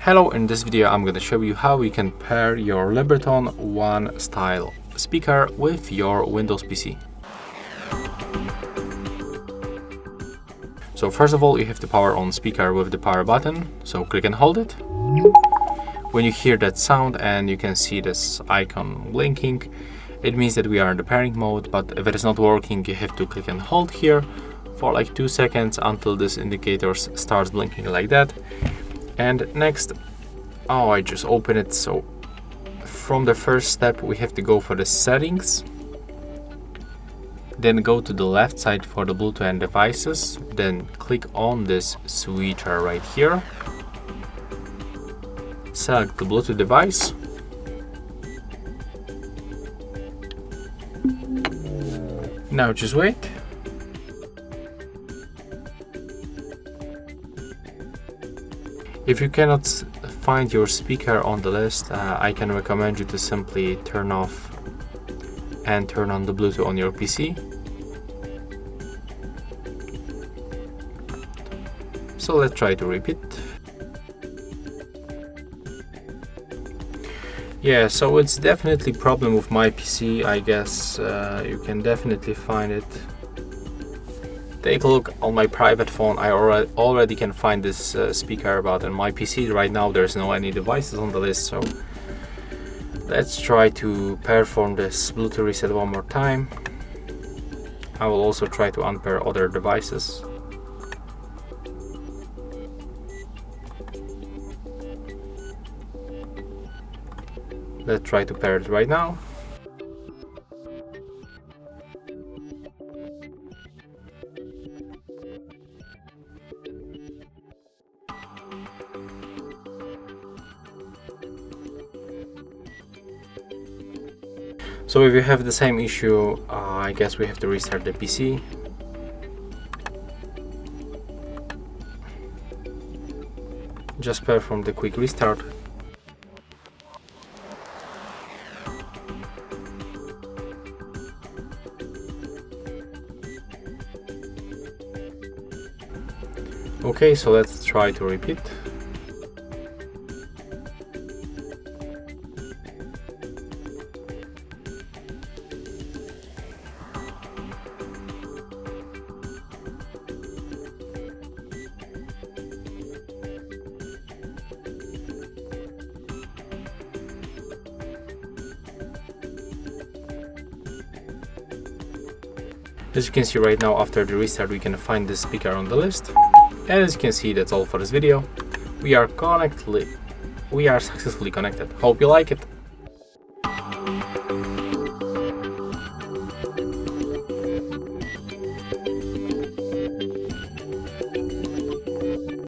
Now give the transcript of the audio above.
Hello, in this video I'm going to show you how you can pair your Libratone One Style speaker with your Windows PC. So first of all, you have to power on speaker with the power button, so click and hold it. When you hear that sound and you can see this icon blinking, it means that we are in the pairing mode, but if it is not working, you have to click and hold here for like 2 seconds until this indicator starts blinking like that. And next, I just opened it. So from the first step, we have to go for the settings, then go to the left side for the Bluetooth and devices, then click on this switcher right here, select the Bluetooth device, now just wait. If you cannot find your speaker on the list, I can recommend you to simply turn off and turn on the Bluetooth on your PC. So let's try to repeat. Yeah, so it's definitely a problem with my PC. I guess you can definitely find it. Take a look on my private phone. I already can find this speaker, but on my PC right now there's no any devices on the list. So let's try to perform this Bluetooth reset one more time. I will also try to unpair other devices. Let's try to pair it right now. So if you have the same issue, I guess we have to restart the PC. Just perform the quick restart. Okay, so let's try to repeat. As you can see right now, after the restart, we can find the speaker on the list. And as you can see, that's all for this video. We are successfully connected. Hope you like it.